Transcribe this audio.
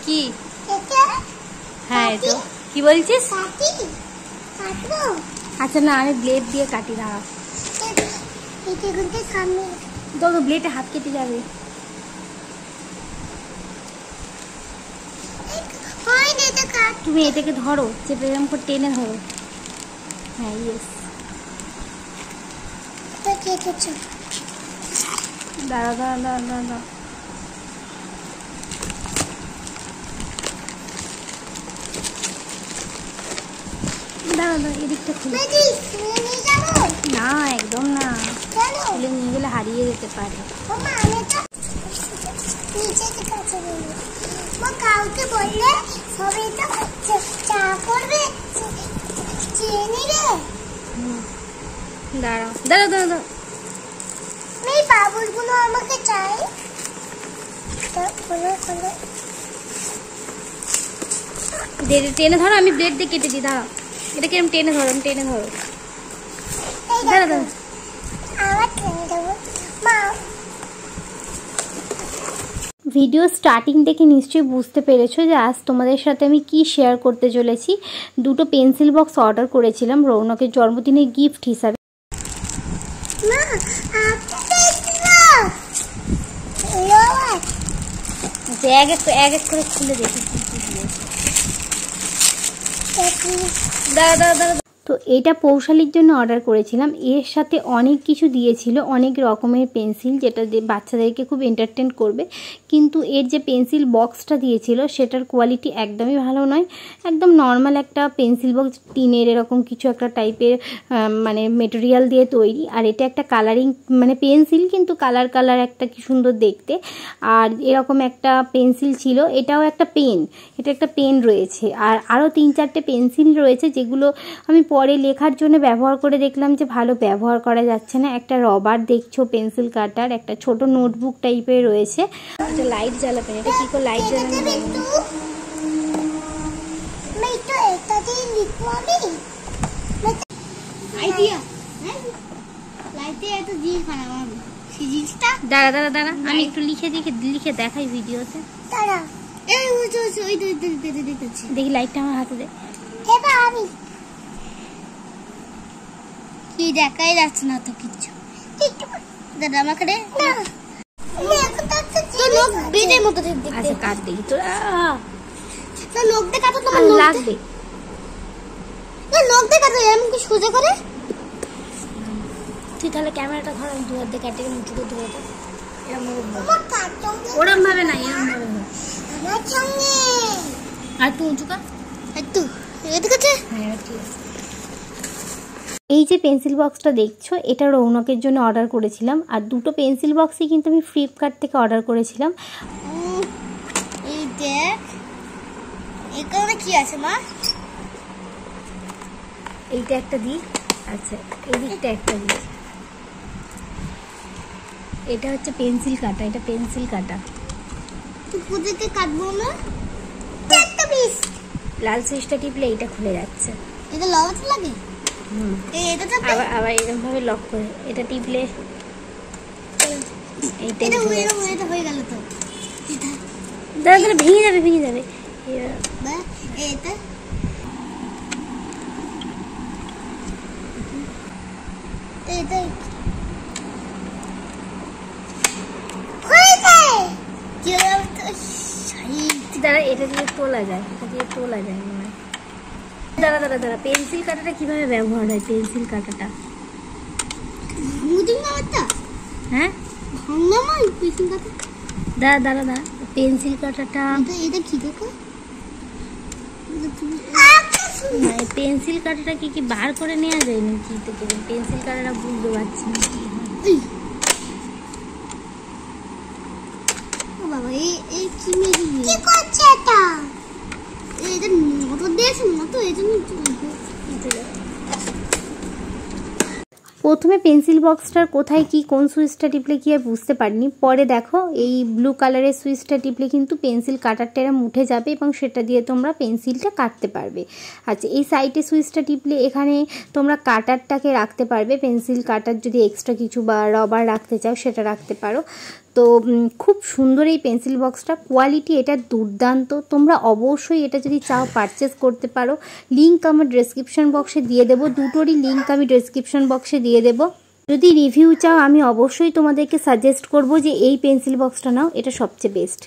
কি হ্যাঁ তো কি বলছিস? আচ্ছা না আমি ব্লেড দিয়ে কাটি না তো ব্লেডে হাত কেটে যাবে। তুমি এটাকে ধরো চেপে এরকম করে টেনে ধরো। হ্যাঁ ইয়েস দাঁড়া দাঁড়া দাঁড়া দাঁড়া দাঁড়া দাঁড়া এদিকটা খুলে না একদম না খুলে নিয়ে গেলে হারিয়ে যেতে পারে। কাউকে বললে সবাই তো চা করবে চিনি রে। দাঁড়াও দাঁড়া দাঁড়া দাঁড়া এই বাবুলগুলো আমাকে চাই। টেনে ধরো আমি ব্লেড দিয়ে কেটে দিই। দাঁড়াও এটাকে আমি টেনে ধরো টেনে ধরো দাঁড়া দাঁড়া আবার টেনে দেবো মা। ভিডিও স্টার্টিং দেখে নিশ্চয়ই বুঝতে পেরেছো যে আজ তোমাদের সাথে আমি কি শেয়ার করতে চলেছি। দুটো পেন্সিল বক্স অর্ডার করেছিলাম রৌনকের জন্মদিনের গিফট হিসাবে। এক এক করে খুলে দেখি দাঁড়া দাঁড়া দাঁড়া। তো এটা পৌশালির জন্য অর্ডার করেছিলাম। এর সাথে অনেক কিছু দিয়েছিল, অনেক রকমের পেন্সিল যেটা বাচ্চাদেরকে খুব এন্টারটেন করবে। কিন্তু এর যে পেন্সিল বক্সটা দিয়েছিল সেটার কোয়ালিটি একদমই ভালো নয়, একদম নর্মাল একটা পেন্সিল বক্স, টিনের এরকম কিছু একটা টাইপের মানে মেটেরিয়াল দিয়ে তৈরি। আর এটা একটা কালারিং মানে পেন্সিল, কিন্তু কালার একটা কি সুন্দর দেখতে। আর এরকম একটা পেন্সিল ছিল, এটাও একটা পেন, এটা একটা পেন রয়েছে। আর আরও 3-4টে পেন্সিল রয়েছে যেগুলো আমি পরে লেখার জন্য ব্যবহার করে দেখলাম যে ভালো ব্যবহার করা যাচ্ছে না। একটা রবার দেখছো, পেন্সিল কাটার, একটা ছোট নোটবুক টাইপের রয়েছে। একটা লাইট জ্বালাবেন, এটা কি করে লাইট জ্বালাবেন? দাঁড়া দাঁড়া দাঁড়া আমি একটু লিখে দেখাই ভিডিওতে। দেখি লাইটটা আমার হাতে দে। কি দেখাই যাচ্ছে না তো কিছু। দাদা আমাকে দে। আচ্ছা কাট দেখি তো লাগবে। তুই তাহলে ক্যামেরাটা ধর, আমি দুয়ার দিয়ে কাটে উঁচু করে ধরে দে। ওরম ভাবে না, এরম ভাবে না। আর তুই উঁচু কর, একটু ঠিক আছে। হ্যাঁ ঠিক আছে। এই যে পেন্সিল বক্সটা দেখছো এটা রৌনকের জন্য অর্ডার করেছিলাম। আর দুটো পেন্সিল বক্সই কিন্তু আমি ফ্লিপকার্ট থেকে অর্ডার করেছিলাম। এই দেখ এখানে কি আছে মা? এইটা একটা দিই, আচ্ছা এই দিকটা একটা দিই। এটা হচ্ছে পেন্সিল কাটা, এটা পেন্সিল কাটা। পুজোতে কাটবো না, একটা পিস। লাল সুইচটা টিপলে এটা খুলে যাচ্ছে। এটা লাগাতে লাগে। আবার এরকম ভাবে লক করে এটা টিপলে এটা হয়ে গেল তো। দাঁড়া দাঁড়া ভেঙে যাবে ভেঙে যাবে। এটা এটা দাঁড়া এটা দিয়ে তোলা যায়, এটা দিয়ে তোলা যায় মনে হয়। দাঁড়া দাঁড়া দাঁড়া পেন্সিল কাটাটা কিভাবে ব্যবহার হয়? পেন্সিল কাটাটা হ্যাঁ দাঁড়া দাঁড়া দাঁড়া পেন্সিল কাটাটা এটা কি দেখো পেন্সিল কাটাটা কি বার করে নেওয়া যায় নাকি? পেন্সিল কাটাটা বুঝতে পারছি না কি বাবা। এই কি কি করছে এটা? এটা মোটর দিয়েছে, মোটর এই জন্য প্রথমে পেন্সিল বক্সটার কোথায় কি কোন সুইচটা টিপলে কি আর বুঝতে পারিনি। পরে দেখো এই ব্লু কালারের সুইচটা টিপলে কিন্তু পেন্সিল কাটারটা এরম উঠে যাবে এবং সেটা দিয়ে তোমরা পেন্সিলটা কাটতে পারবে। আচ্ছা এই সাইডে সুইচটা টিপলে এখানে তোমরা কাটারটাকে রাখতে পারবে। পেন্সিল কাটার যদি এক্সট্রা কিছু বা রবার রাখতে চাও সেটা রাখতে পারো। তো তো খুব সুন্দর এই পেন্সিল বক্সটা, কোয়ালিটি এটা দুর্দান্ত। তোমরা অবশ্যই এটা যদি চাও পারচেস করতে পারো। লিঙ্ক আমার ডেসক্রিপশন বক্সে দিয়ে দেবো, দুটোরই লিঙ্ক আমি ডেসক্রিপশন বক্সে দিয়ে দেবো। যদি রিভিউ চাও আমি অবশ্যই তোমাদেরকে সাজেস্ট করব যে এই পেন্সিল বক্সটা নাও, এটা সবচেয়ে বেস্ট।